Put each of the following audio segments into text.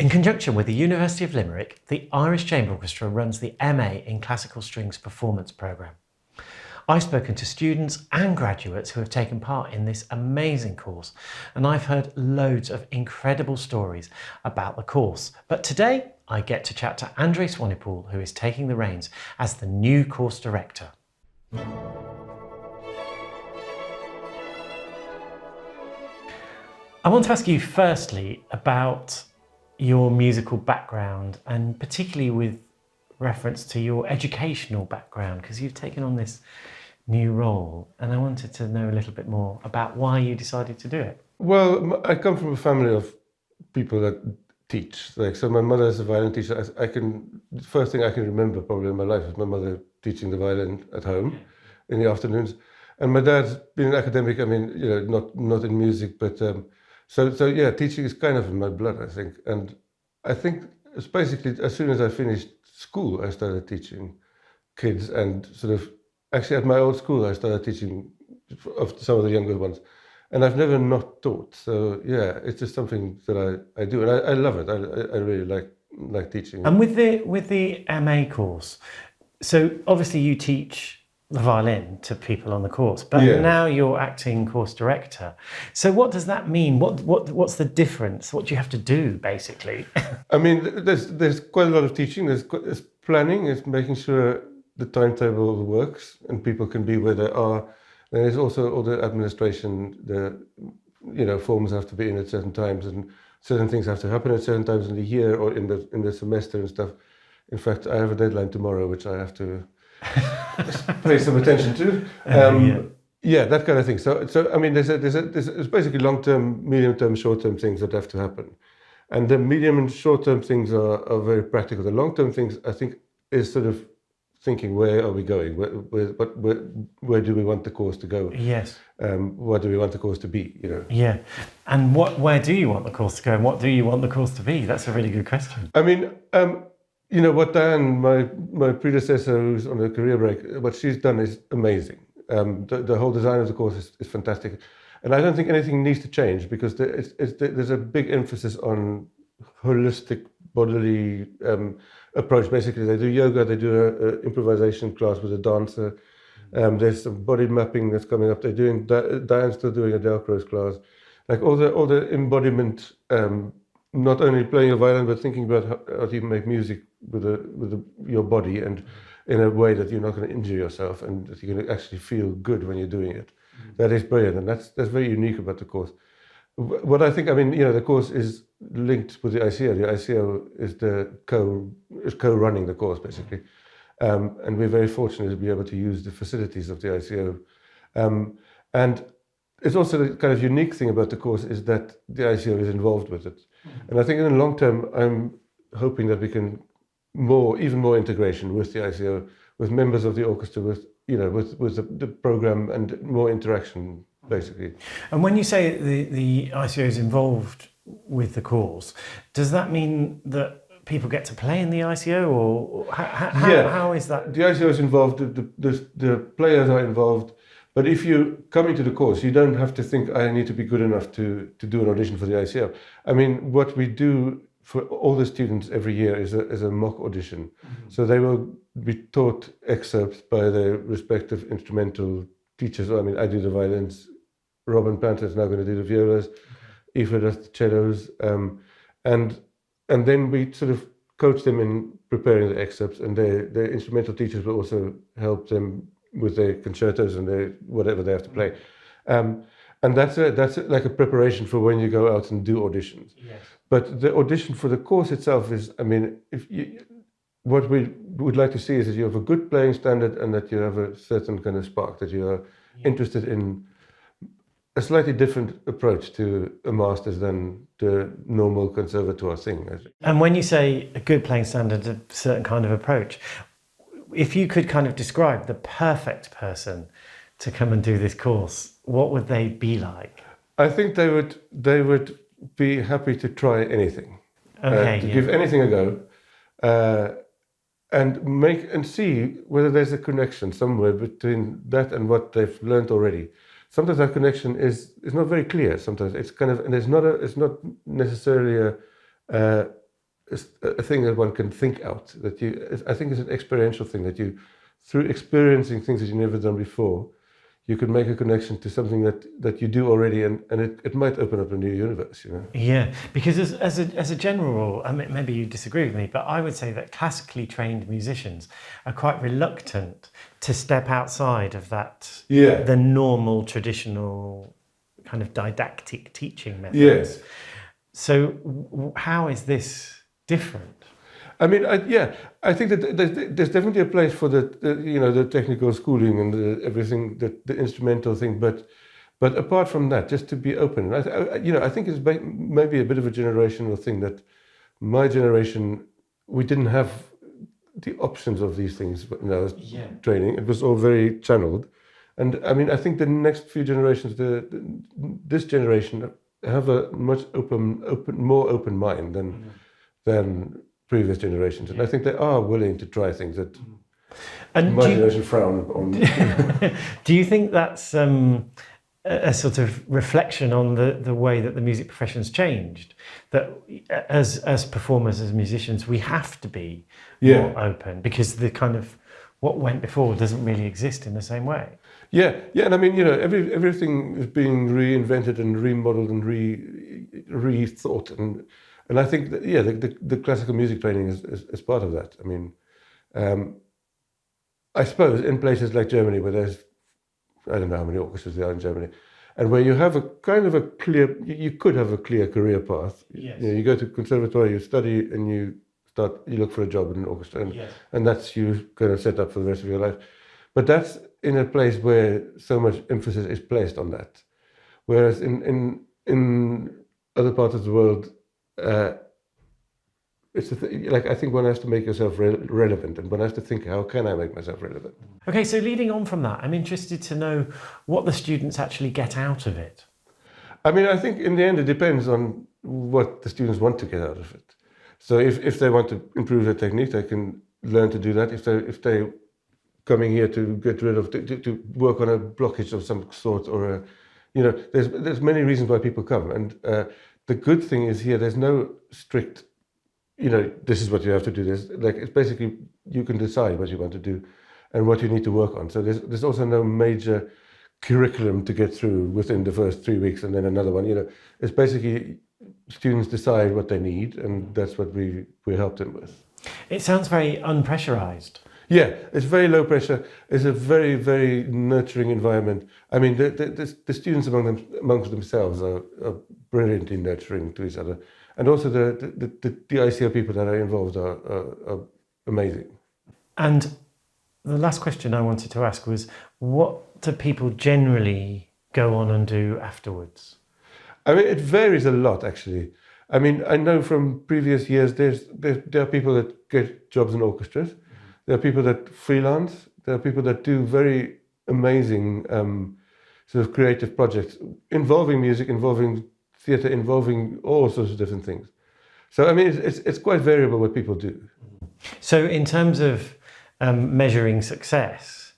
In conjunction with the University of Limerick, the Irish Chamber Orchestra runs the MA in Classical Strings Performance programme. I've spoken to students and graduates who have taken part in this amazing course, and I've heard loads of incredible stories about the course. But today I get to chat to Andre Swanepoel, who is taking the reins as the new course director. I want to ask you firstly about your musical background, and particularly with reference to your educational background, because you've taken on this new role, and I wanted to know a little bit more about why you decided to do it. Well, I come from a family of people that teach. So my mother is a violin teacher. The first thing I can remember probably in my life is my mother teaching the violin at home in the afternoons. And my dad's been an academic, not in music, but so yeah, teaching is kind of in my blood, I think. And I think it's basically as soon as I finished school, I started teaching kids, and sort of actually at my old school, I started teaching of some of the younger ones. And I've never not taught. So yeah, it's just something that I do, and I love it. I really like teaching. And with the MA course, so obviously you teach the violin to people on the course, but now you're acting course director. So what does that mean? What's the difference? What do you have to do basically? I mean, there's quite a lot of teaching. There's planning. It's making sure the timetable works and people can be where they are. Then there's also all the administration. The forms have to be in at certain times, and certain things have to happen at certain times in the year or in the semester and stuff. In fact, I have a deadline tomorrow which I have to pay some attention to. That kind of thing. So I mean, there's basically long-term, medium-term, short-term things that have to happen, and the medium and short-term things are very practical. The long-term things, I think, is sort of thinking, where are we going? Where do we want the course to go? Yes. What do we want the course to be? Yeah. And where do you want the course to go? And what do you want the course to be? That's a really good question. I mean, what Diane, my predecessor, who's on a career break, what she's done is amazing. The whole design of the course is fantastic, and I don't think anything needs to change because there's a big emphasis on holistic bodily approach. Basically, they do yoga, they do a improvisation class with a dancer. There's some body mapping that's coming up. They're doing Diane's still doing a Delcro's class, like all the embodiment. Not only playing a violin, but thinking about how do you make music with your body, and in a way that you're not going to injure yourself, and that you're going to actually feel good when you're doing it. That is brilliant, and that's very unique about the course. What I think, the course is linked with the ICO. The ICO is co-running the course basically, and we're very fortunate to be able to use the facilities of the ICO, and it's also the kind of unique thing about the course is that the ICO is involved with it. And I think in the long term, I'm hoping that we can even more integration with the ICO, with members of the orchestra, with the program, and more interaction, basically. And when you say the ICO is involved with the course, does that mean that people get to play in the ICO, or how is that? The ICO is involved, the players are involved. But if you come into the course, you don't have to think, I need to be good enough to do an audition for the ICO. I mean, what we do for all the students every year is a mock audition. Mm-hmm. So they will be taught excerpts by their respective instrumental teachers. I mean, I do the violins, Robin Panther is now going to do the violas, Aoife does the cellos, and then we sort of coach them in preparing the excerpts, and their instrumental teachers will also help them with their concertos and their whatever they have to play, and that's like a preparation for when you go out and do auditions. Yes. But the audition for the course itself is, what we would like to see is that you have a good playing standard and that you have a certain kind of spark, that you are interested in a slightly different approach to a master's than the normal conservatoire thing. And when you say a good playing standard, a certain kind of approach, if you could kind of describe the perfect person to come and do this course, what would they be like? I think they would be happy to try anything, give anything a go, and see whether there's a connection somewhere between that and what they've learned already. Sometimes that connection is not very clear. Sometimes it's kind of, and it's not necessarily a thing that one can think out. I think it's an experiential thing that you, through experiencing things that you've never done before, you could make a connection to something that you do already, and it might open up a new universe, you know. Yeah, because as a general rule, I mean, maybe you disagree with me, but I would say that classically trained musicians are quite reluctant to step outside of that, the normal traditional kind of didactic teaching methods. Yes. So how is this different? I mean, I think that there's definitely a place for the technical schooling and everything, the instrumental thing. But apart from that, just to be open. I think it's maybe a bit of a generational thing that my generation, we didn't have the options of these things when I was training. It was all very channeled, and I mean, I think the next few generations, this generation, have a much more open mind than previous generations, and I think they are willing to try things that my generation frown on. Do you think that's a sort of reflection on the way that the music profession's changed? That as performers, as musicians, we have to be more open because the kind of what went before doesn't really exist in the same way. Yeah, and I mean, everything is being reinvented and remodeled and rethought, and I think that, the classical music training is part of that. I mean, I suppose in places like Germany, where there's, I don't know how many orchestras there are in Germany, and where you have you could have a clear career path. Yes. You go to conservatory, you study, and you look for a job in an orchestra, and that's you kind of set up for the rest of your life. But that's in a place where so much emphasis is placed on that, whereas in other parts of the world, it's like I think one has to make yourself relevant, and one has to think, how can I make myself relevant? Okay, so leading on from that, I'm interested to know what the students actually get out of it. I mean, I think in the end it depends on what the students want to get out of it. So if they want to improve their technique, they can learn to do that. If they coming here to get rid of to work on a blockage of some sort, or there's many reasons why people come, and the good thing is here there's no strict, this is what you have to do. It's basically you can decide what you want to do and what you need to work on. So there's also no major curriculum to get through within the first 3 weeks and then another one. It's basically students decide what they need, and that's what we help them with. It sounds very unpressurized. Yeah, it's very low pressure. It's a very, very nurturing environment. I mean, the students amongst themselves are brilliantly nurturing to each other, and also the ICO people that are involved are amazing. And the last question I wanted to ask was, what do people generally go on and do afterwards? I mean, it varies a lot, actually. I mean, I know from previous years there are people that get jobs in orchestras. There are people that freelance. There are people that do very amazing sort of creative projects involving music, involving theatre, involving all sorts of different things. So, I mean, it's quite variable what people do. So in terms of measuring success,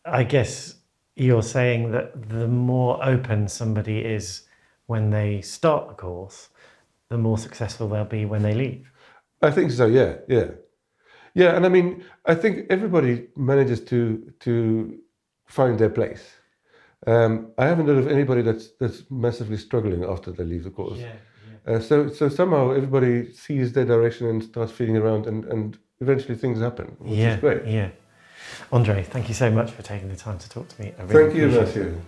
I guess you're saying that the more open somebody is when they start the course, the more successful they'll be when they leave. I think so, yeah. Yeah, and I mean, I think everybody manages to find their place. I haven't heard of anybody that's massively struggling after they leave the course. So somehow everybody sees their direction and starts feeling around, and eventually things happen, which is great. Yeah. Andre, thank you so much for taking the time to talk to me. I really Thank you, Matthew.